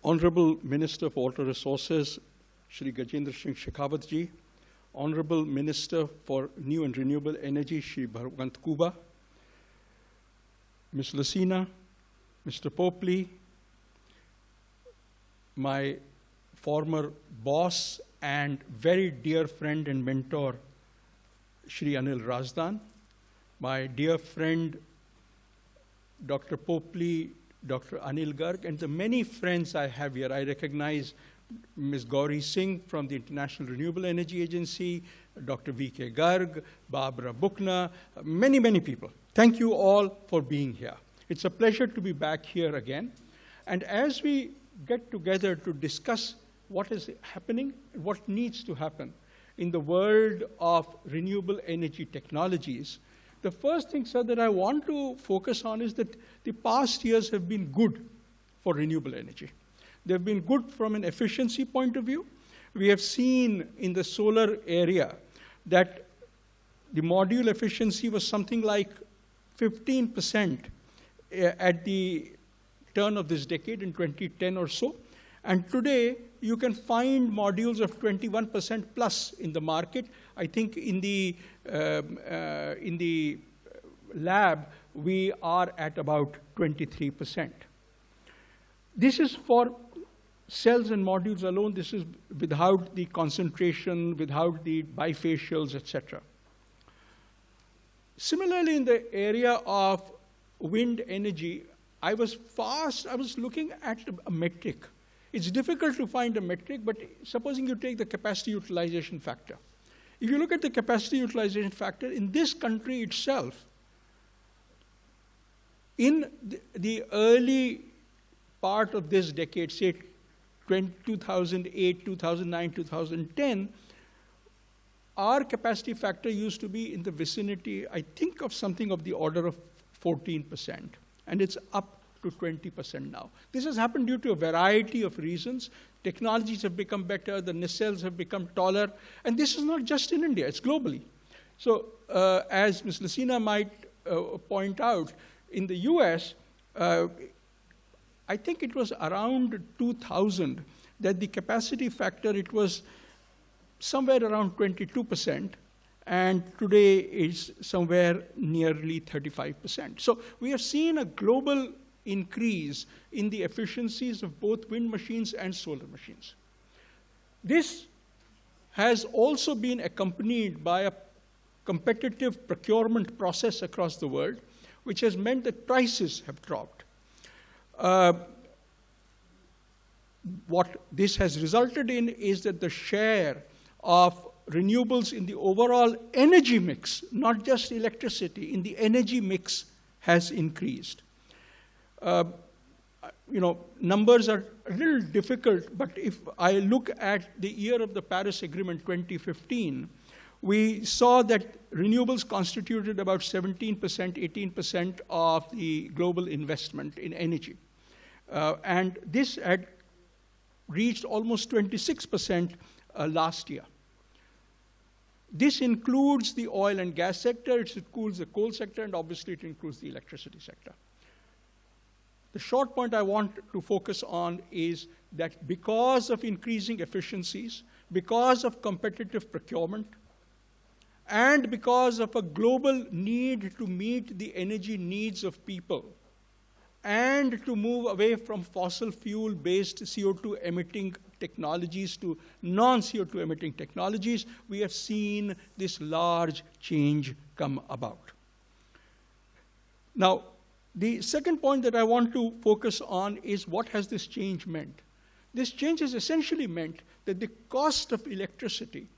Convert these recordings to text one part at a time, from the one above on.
Honorable Minister for Water Resources, Shri Gajendra Singh Shekhawat ji, Honorable Minister for New and Renewable Energy, Shri Bhagwant Kuba, Ms. Lucina, Mr. Popley, my former boss and very dear friend and mentor, Shri Anil Razdan, my dear friend, Dr. Popley, Dr. Anil Garg, and the many friends I have here. I recognize Ms. Gauri Singh from the International Renewable Energy Agency, Dr. V.K. Garg, Barbara Buchner, many, many people. Thank you all for being here. It's a pleasure to be back here again. And as we get together to discuss what is happening, what needs to happen in the world of renewable energy technologies, the first thing, sir, that I want to focus on is that the past years have been good for renewable energy. They've been good from an efficiency point of view. We have seen in the solar area that the module efficiency was something like 15% at the turn of this decade in 2010 or so. And today, you can find modules of 21% plus in the market. I think in the lab, we are at about 23%. This is for cells and modules alone. This is without the concentration, without the bifacials, etc. Similarly, in the area of wind energy, I was looking at a metric. It's difficult to find a metric, but supposing you take the capacity utilization factor. If you look at the capacity utilization factor in this country itself, in the early part of this decade, say 2008, 2009, 2010, our capacity factor used to be in the vicinity, I think, of something of the order of 14%, and it's up to 20% now. This has happened due to a variety of reasons. Technologies have become better, the nacelles have become taller, and this is not just in India, it's globally. So as Ms. Lucina might point out, in the US, I think it was around 2000 that the capacity factor, it was somewhere around 22%, and today it's somewhere nearly 35%. So we have seen a global increase in the efficiencies of both wind machines and solar machines. This has also been accompanied by a competitive procurement process across the world, which has meant that prices have dropped. What this has resulted in is that the share of renewables in the overall energy mix, not just electricity, in the energy mix has increased. Numbers are a little difficult, but if I look at the year of the Paris Agreement 2015, we saw that renewables constituted about 17%, 18% of the global investment in energy. And this had reached almost 26% last year. This includes the oil and gas sector, it includes the coal sector, and obviously it includes the electricity sector. The short point I want to focus on is that because of increasing efficiencies, because of competitive procurement, and because of a global need to meet the energy needs of people, and to move away from fossil fuel-based CO2 emitting technologies to non-CO2 emitting technologies, we have seen this large change come about. Now, the second point that I want to focus on is what has this change meant? This change has essentially meant that the cost of electricity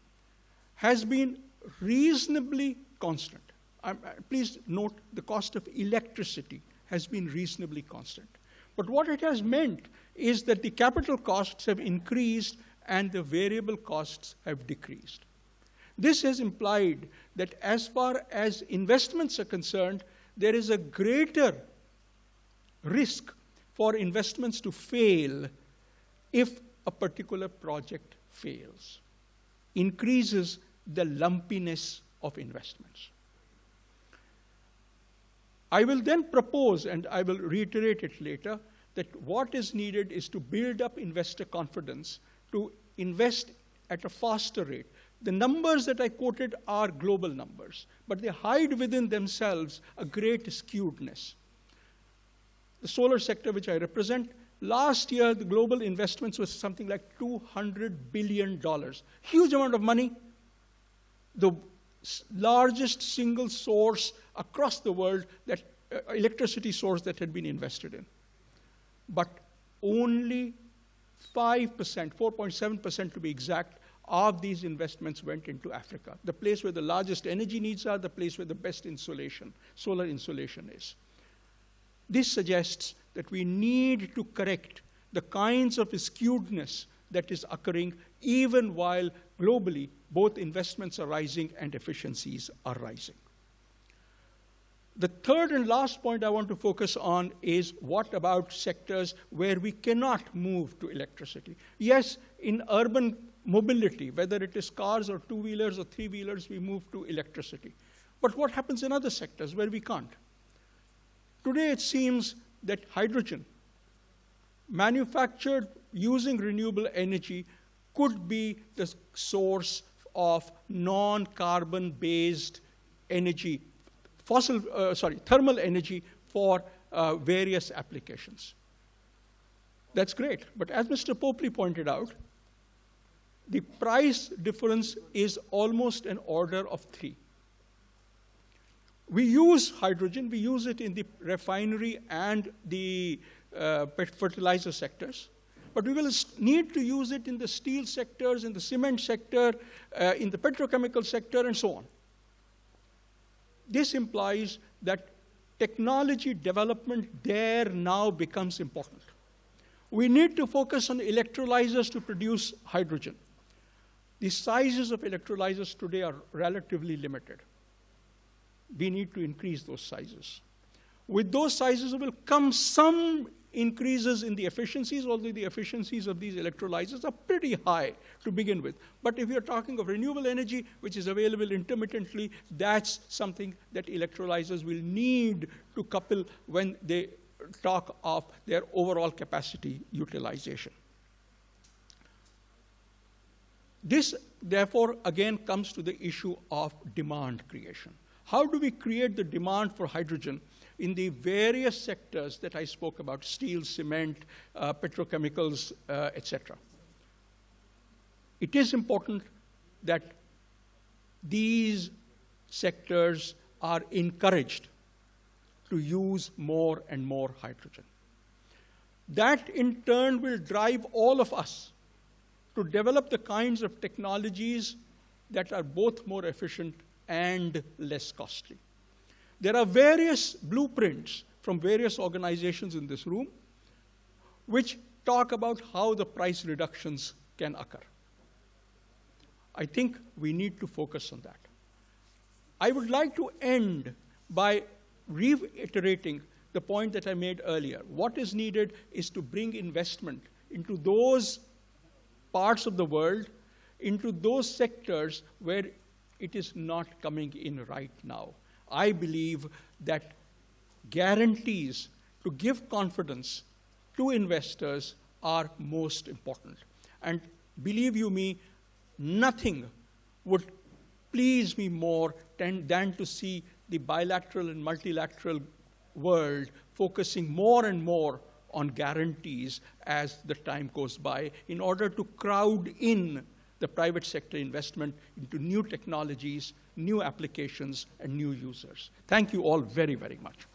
has been reasonably constant. Please note the cost of electricity has been reasonably constant. But what it has meant is that the capital costs have increased and the variable costs have decreased. This has implied that as far as investments are concerned, there is a greater risk for investments to fail if a particular project fails. Increases the lumpiness of investments. I will then propose, and I will reiterate it later, that what is needed is to build up investor confidence, to invest at a faster rate. The numbers that I quoted are global numbers, but they hide within themselves a great skewedness. The solar sector, which I represent, last year the global investments was something like $200 billion. Huge amount of money. The largest single source across the world, that electricity source that had been invested in. But only 5%, 4.7% to be exact, of these investments went into Africa, the place where the largest energy needs are, the place where the best insulation, solar insulation is. This suggests that we need to correct the kinds of skewedness that is occurring even while globally both investments are rising and efficiencies are rising. The third and last point I want to focus on is what about sectors where we cannot move to electricity? Yes, in urban mobility, whether it is cars or two-wheelers or three-wheelers, we move to electricity. But what happens in other sectors where we can't? Today it seems that hydrogen, manufactured using renewable energy, could be the source of non-carbon based energy, thermal energy for various applications. That's great, but as Mr. Popley pointed out, the price difference is almost an order of 3. We use hydrogen, we use it in the refinery and the fertilizer sectors, but we will need to use it in the steel sectors, in the cement sector, in the petrochemical sector, and so on. This implies that technology development there now becomes important. We need to focus on electrolyzers to produce hydrogen. The sizes of electrolyzers today are relatively limited. We need to increase those sizes. With those sizes will come some increases in the efficiencies, although the efficiencies of these electrolyzers are pretty high to begin with. But if you're talking of renewable energy, which is available intermittently, that's something that electrolyzers will need to couple when they talk of their overall capacity utilization. This, therefore, again comes to the issue of demand creation. How do we create the demand for hydrogen in the various sectors that I spoke about, steel, cement, petrochemicals, etc.? It is important that these sectors are encouraged to use more and more hydrogen. That, in turn, will drive all of us to develop the kinds of technologies that are both more efficient and less costly. There are various blueprints from various organizations in this room which talk about how the price reductions can occur. I think we need to focus on that. I would like to end by reiterating the point that I made earlier. What is needed is to bring investment into those parts of the world, into those sectors where it is not coming in right now. I believe that guarantees to give confidence to investors are most important. And believe you me, nothing would please me more than to see the bilateral and multilateral world focusing more and more on guarantees as the time goes by in order to crowd in the private sector investment into new technologies, new applications, and new users. Thank you all very, very much.